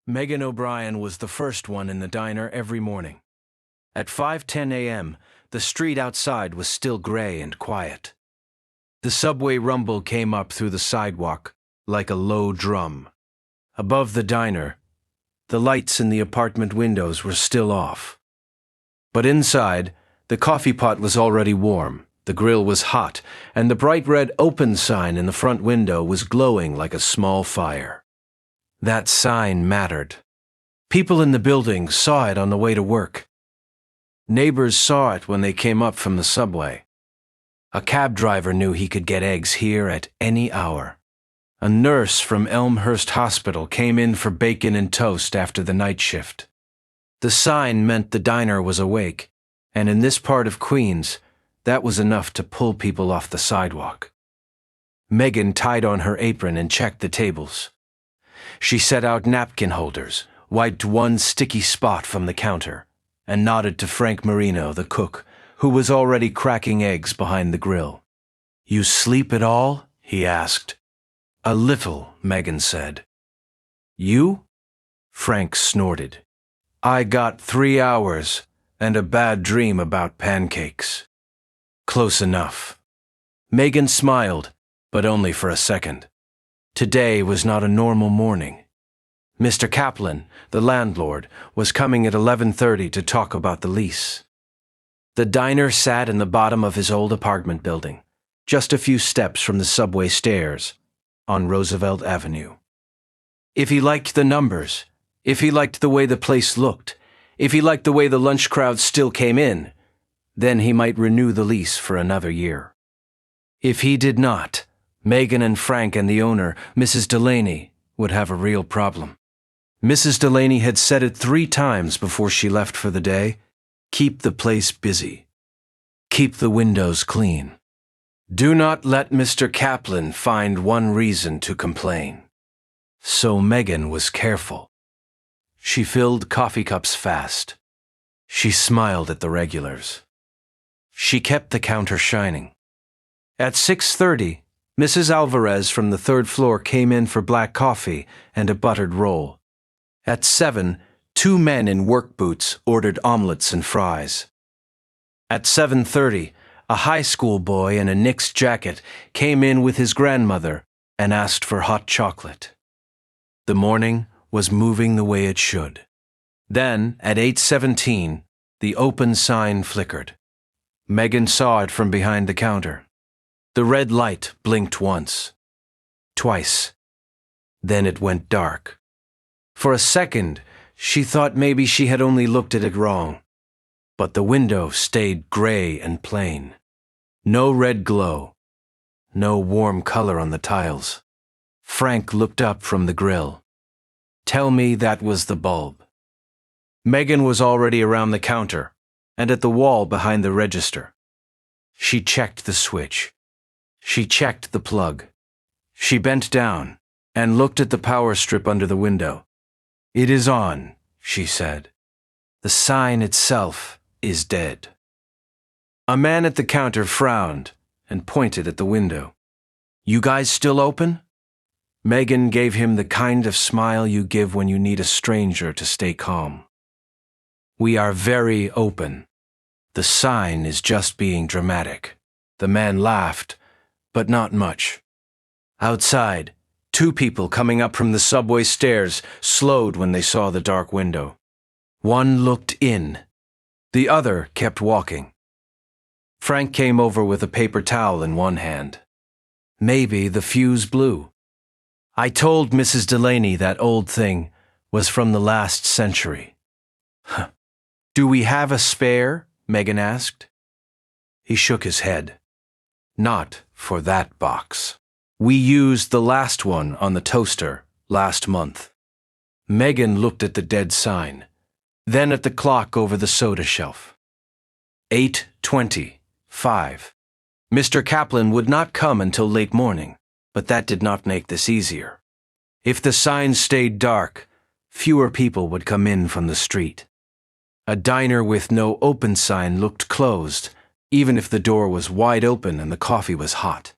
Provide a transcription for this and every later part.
Megan O'Brien was the first one in the diner every morning. At 5:10 a.m., the street outside was still gray and quiet. The subway rumble came up through the sidewalk like a low drum. Above the diner, the lights in the apartment windows were still off. But inside, the coffee pot was already warm, the grill was hot, and the bright red open sign in the front window was glowing like a small fire. That sign mattered. People in the building saw it on the way to work. Neighbors saw it when they came up from the subway. A cab driver knew he could get eggs here at any hour. A nurse from Elmhurst Hospital came in for bacon and toast after the night shift. The sign meant the diner was awake, and in this part of Queens, that was enough to pull people off the sidewalk. Megan tied on her apron and checked the tables. She set out napkin holders, wiped one sticky spot from the counter, and nodded to Frank Marino, the cook, who was already cracking eggs behind the grill. "You sleep at all?" he asked. "A little," Megan said. "You?" Frank snorted. "I got 3 hours and a bad dream about pancakes." "Close enough." Megan smiled, but only for a second. Today was not a normal morning. Mr. Kaplan, the landlord, was coming at 11:30 to talk about the lease. The diner sat in the bottom of his old apartment building, just a few steps from the subway stairs, on Roosevelt Avenue. If he liked the numbers, if he liked the way the place looked, if he liked the way the lunch crowd still came in, then he might renew the lease for another year. If he did not, Megan and Frank and the owner, Mrs. Delaney, would have a real problem. Mrs. Delaney had said it 3 times before she left for the day: keep the place busy. Keep the windows clean. Do not let Mr. Kaplan find one reason to complain. So Megan was careful. She filled coffee cups fast. She smiled at the regulars. She kept the counter shining. At 6:30, Mrs. Alvarez from the 3rd floor came in for black coffee and a buttered roll. At 7, 2 men in work boots ordered omelets and fries. At 7:30, a high school boy in a Knicks jacket came in with his grandmother and asked for hot chocolate. The morning was moving the way it should. Then, at 8:17, the open sign flickered. Megan saw it from behind the counter. The red light blinked once, twice. Then it went dark. For a second, she thought maybe she had only looked at it wrong. But the window stayed gray and plain. No red glow. No warm color on the tiles. Frank looked up from the grill. "Tell me that was the bulb." Megan was already around the counter and at the wall behind the register. She checked the switch. She checked the plug. She bent down and looked at the power strip under the window. "It is on," she said. "The sign itself is dead." A man at the counter frowned and pointed at the window. "You guys still open?" Megan gave him the kind of smile you give when you need a stranger to stay calm. "We are very open. The sign is just being dramatic." The man laughed, but not much. Outside, 2 people coming up from the subway stairs slowed when they saw the dark window. One looked in. The other kept walking. Frank came over with a paper towel in one hand. Maybe the fuse blew. "I told Mrs. Delaney that old thing was from the last century." "Huh. Do we have a spare?" Megan asked. He shook his head. "Not for that box. We used the last one on the toaster last month." Megan looked at the dead sign, then at the clock over the soda shelf. 8:25. Mr. Kaplan would not come until late morning, but that did not make this easier. If the sign stayed dark, fewer people would come in from the street. A diner with no open sign looked closed, even if the door was wide open and the coffee was hot.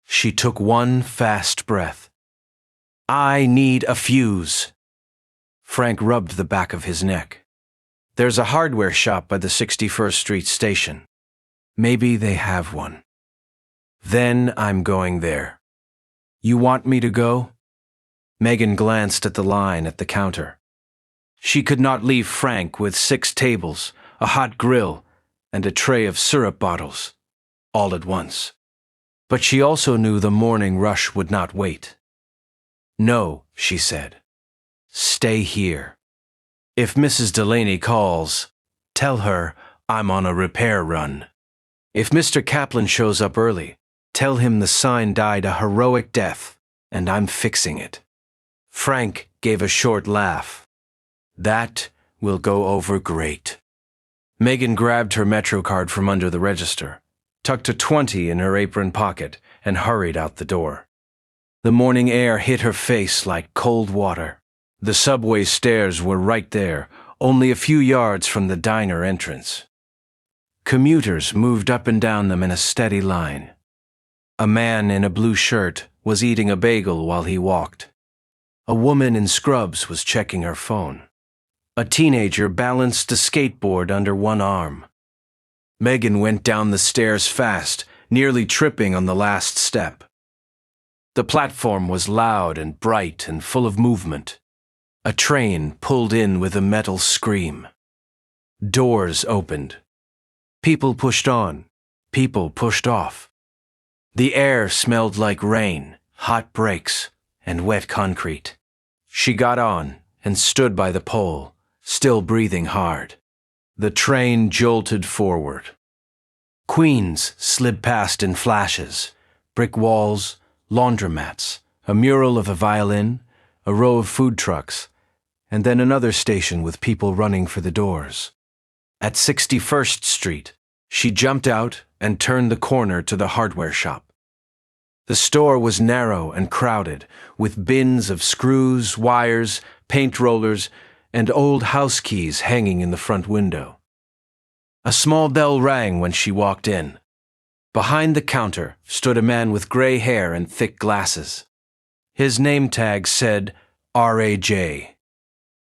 She took one fast breath. "I need a fuse." Frank rubbed the back of his neck. There's a hardware shop by the 61st Street station. Maybe they have one. Then I'm going there. You want me to go? Megan glanced at the line at the counter. She could not leave Frank with 6 tables, a hot grill, and a tray of syrup bottles, all at once. But she also knew the morning rush would not wait. No, she said. Stay here. If Mrs. Delaney calls, tell her I'm on a repair run. If Mr. Kaplan shows up early, tell him the sign died a heroic death, and I'm fixing it. Frank gave a short laugh. That will go over great. Megan grabbed her Metro card from under the register, tucked a 20 in her apron pocket, and hurried out the door. The morning air hit her face like cold water. The subway stairs were right there, only a few yards from the diner entrance. Commuters moved up and down them in a steady line. A man in a blue shirt was eating a bagel while he walked. A woman in scrubs was checking her phone. A teenager balanced a skateboard under one arm. Megan went down the stairs fast, nearly tripping on the last step. The platform was loud and bright and full of movement. A train pulled in with a metal scream. Doors opened. People pushed on. People pushed off. The air smelled like rain, hot brakes, and wet concrete. She got on and stood by the pole, still breathing hard. The train jolted forward. Queens slid past in flashes. Brick walls, laundromats, a mural of a violin, a row of food trucks, and then another station with people running for the doors. At 61st Street, she jumped out and turned the corner to the hardware shop. The store was narrow and crowded, with bins of screws, wires, paint rollers, and old house keys hanging in the front window. A small bell rang when she walked in. Behind the counter stood a man with gray hair and thick glasses. His name tag said R.A.J.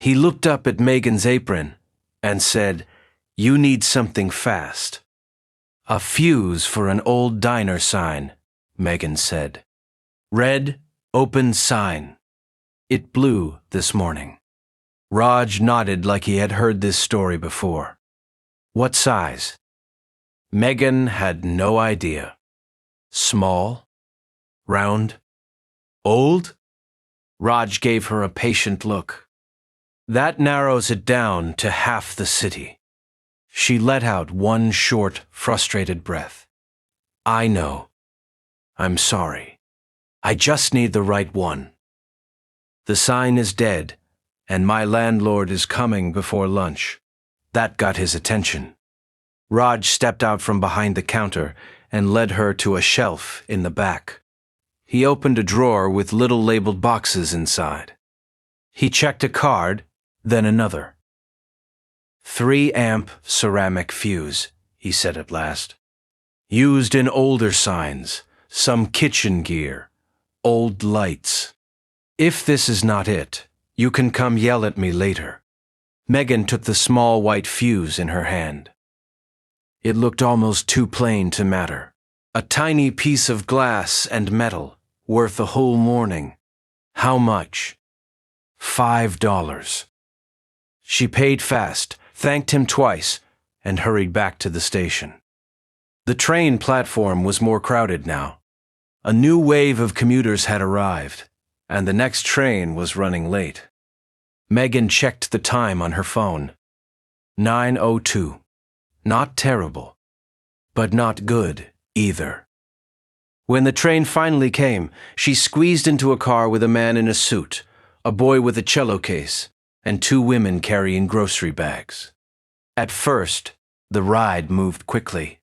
He looked up at Megan's apron and said, "You need something fast." "A fuse for an old diner sign," Megan said. "Red, open sign." It blew this morning. Raj nodded like he had heard this story before. What size? Megan had no idea. Small? Round? Old? Raj gave her a patient look. That narrows it down to half the city. She let out one short, frustrated breath. I know. I'm sorry. I just need the right one. The sign is dead, and my landlord is coming before lunch. That got his attention. Raj stepped out from behind the counter and led her to a shelf in the back. He opened a drawer with little labeled boxes inside. He checked a card, then another. 3-amp ceramic fuse, he said at last. Used in older signs, some kitchen gear, old lights. If this is not it, you can come yell at me later. Megan took the small white fuse in her hand. It looked almost too plain to matter. A tiny piece of glass and metal, worth a whole morning. How much? $5. She paid fast, thanked him twice, and hurried back to the station. The train platform was more crowded now. A new wave of commuters had arrived, and the next train was running late. Megan checked the time on her phone. 9:02. Not terrible, but not good either. When the train finally came, she squeezed into a car with a man in a suit, a boy with a cello case, and 2 women carrying grocery bags. At first, the ride moved quickly.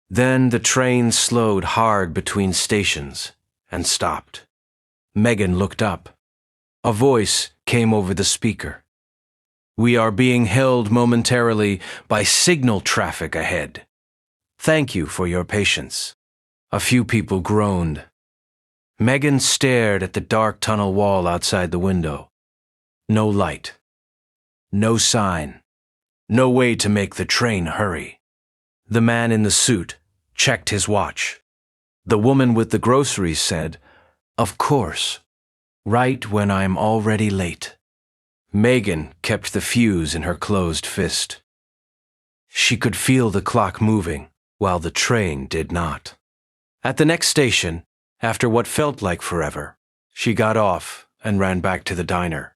Then the train slowed hard between stations and stopped. Megan looked up. A voice came over the speaker. We are being held momentarily by signal traffic ahead. Thank you for your patience. A few people groaned. Megan stared at the dark tunnel wall outside the window. No light. No sign. No way to make the train hurry. The man in the suit checked his watch. The woman with the groceries said, "Of course, right when I'm already late." Megan kept the fuse in her closed fist. She could feel the clock moving, while the train did not. At the next station, after what felt like forever, she got off and ran back to the diner.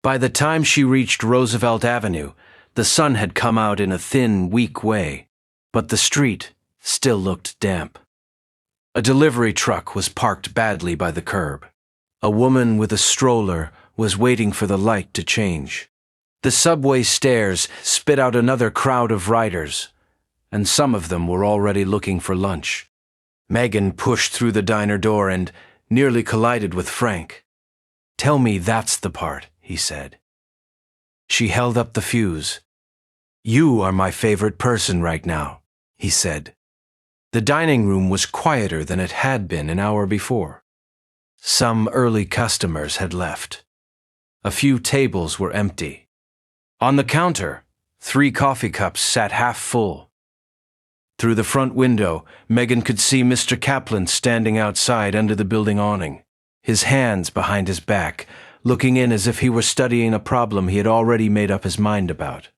By the time she reached Roosevelt Avenue, the sun had come out in a thin, weak way, but the street still looked damp. A delivery truck was parked badly by the curb. A woman with a stroller was waiting for the light to change. The subway stairs spit out another crowd of riders, and some of them were already looking for lunch. Megan pushed through the diner door and nearly collided with Frank. "Tell me that's the part," he said. She held up the fuse. "You are my favorite person right now," he said. The dining room was quieter than it had been an hour before. Some early customers had left. A few tables were empty. On the counter, 3 coffee cups sat half full. Through the front window, Megan could see Mr. Kaplan standing outside under the building awning, his hands behind his back, looking in as if he were studying a problem he had already made up his mind about.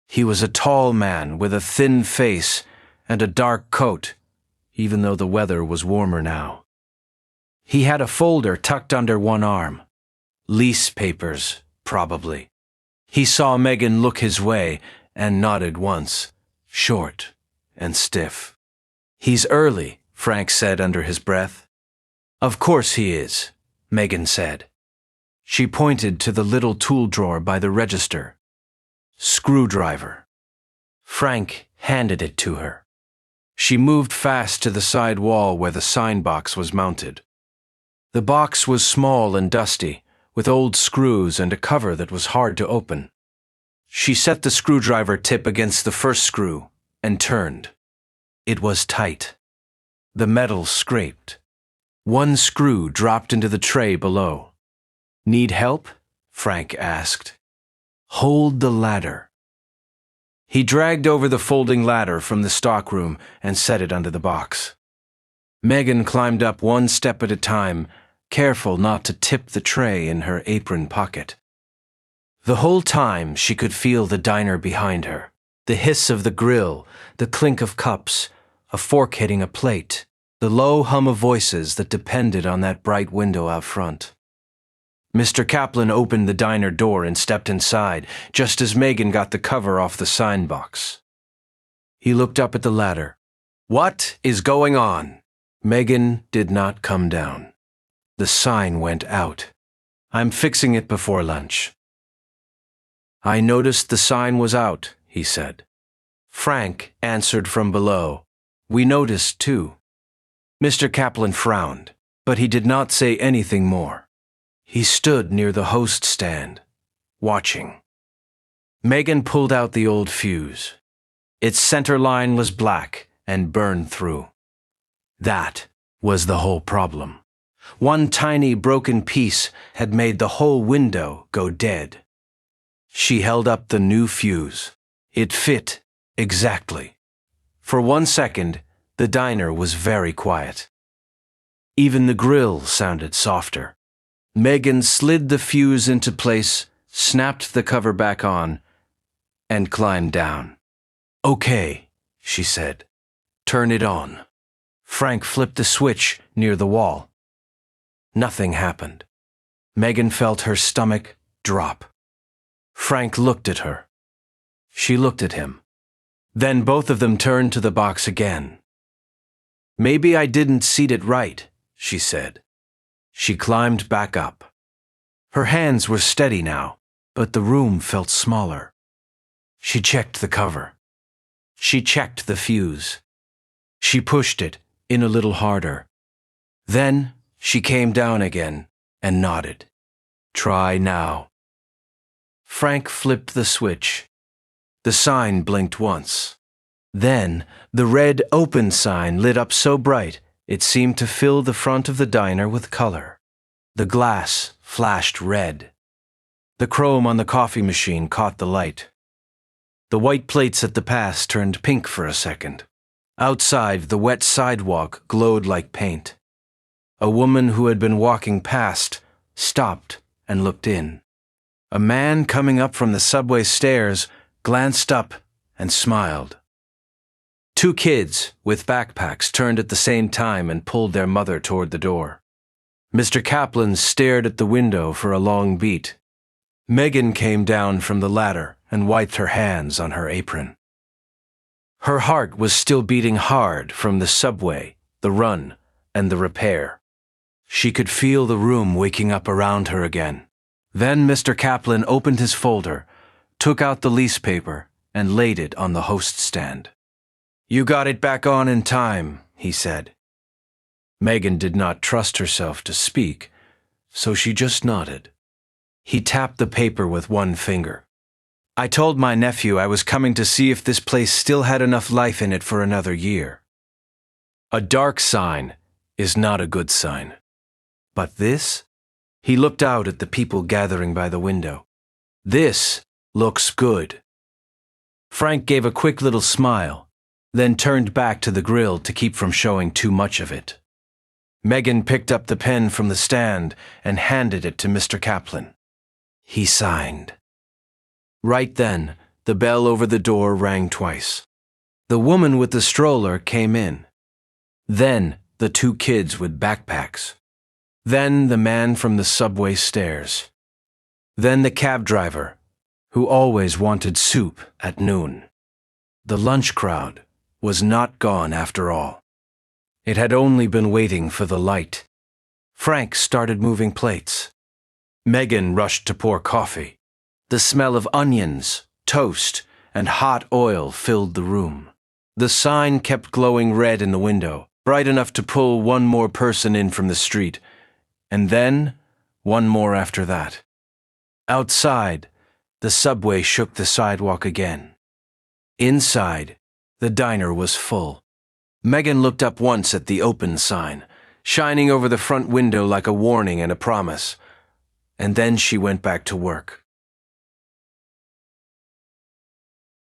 He was a tall man with a thin face and a dark coat, even though the weather was warmer now. He had a folder tucked under one arm. Lease papers, probably. He saw Megan look his way and nodded once, short and stiff. "He's early," Frank said under his breath. "Of course he is," Megan said. She pointed to the little tool drawer by the register. "Screwdriver." Frank handed it to her. She moved fast to the side wall where the sign box was mounted. The box was small and dusty, with old screws and a cover that was hard to open. She set the screwdriver tip against the first screw and turned. It was tight. The metal scraped. One screw dropped into the tray below. "Need help?" Frank asked. "Hold the ladder." He dragged over the folding ladder from the stockroom and set it under the box. Megan climbed up one step at a time, careful not to tip the tray in her apron pocket. The whole time she could feel the diner behind her, the hiss of the grill, the clink of cups, a fork hitting a plate, the low hum of voices that depended on that bright window out front. Mr. Kaplan opened the diner door and stepped inside, just as Megan got the cover off the sign box. He looked up at the ladder. "What is going on?" Megan did not come down. The sign went out. "I'm fixing it before lunch." "I noticed the sign was out," he said. Frank answered from below. "We noticed, too." Mr. Kaplan frowned, but he did not say anything more. He stood near the host stand, watching. Megan pulled out the old fuse. Its center line was black and burned through. That was the whole problem. One tiny broken piece had made the whole window go dead. She held up the new fuse. It fit exactly. For 1 second, the diner was very quiet. Even the grill sounded softer. Megan slid the fuse into place, snapped the cover back on, and climbed down. "Okay," she said. "Turn it on." Frank flipped the switch near the wall. Nothing happened. Megan felt her stomach drop. Frank looked at her. She looked at him. Then both of them turned to the box again. "Maybe I didn't seat it right," she said. She climbed back up. Her hands were steady now, but the room felt smaller. She checked the cover. She checked the fuse. She pushed it in a little harder. Then she came down again and nodded. "Try now." Frank flipped the switch. The sign blinked once. Then the red open sign lit up so bright it seemed to fill the front of the diner with color. The glass flashed red. The chrome on the coffee machine caught the light. The white plates at the pass turned pink for a second. Outside, the wet sidewalk glowed like paint. A woman who had been walking past stopped and looked in. A man coming up from the subway stairs glanced up and smiled. Two kids with backpacks turned at the same time and pulled their mother toward the door. Mr. Kaplan stared at the window for a long beat. Megan came down from the ladder and wiped her hands on her apron. Her heart was still beating hard from the subway, the run, and the repair. She could feel the room waking up around her again. Then Mr. Kaplan opened his folder, took out the lease paper, and laid it on the host stand. "You got it back on in time," he said. Megan did not trust herself to speak, so she just nodded. He tapped the paper with one finger. "I told my nephew I was coming to see if this place still had enough life in it for another year. A dark sign is not a good sign. But this?" He looked out at the people gathering by the window. "This looks good." Frank gave a quick little smile, then turned back to the grill to keep from showing too much of it. Megan picked up the pen from the stand and handed it to Mr. Kaplan. He signed. Right then, the bell over the door rang twice. The woman with the stroller came in. Then the two kids with backpacks. Then the man from the subway stairs. Then the cab driver, who always wanted soup at noon. The lunch crowd was not gone after all. It had only been waiting for the light. Frank started moving plates. Megan rushed to pour coffee. The smell of onions, toast, and hot oil filled the room. The sign kept glowing red in the window, bright enough to pull one more person in from the street, and then one more after that. Outside, the subway shook the sidewalk again. Inside, the diner was full. Megan looked up once at the open sign, shining over the front window like a warning and a promise, and then she went back to work.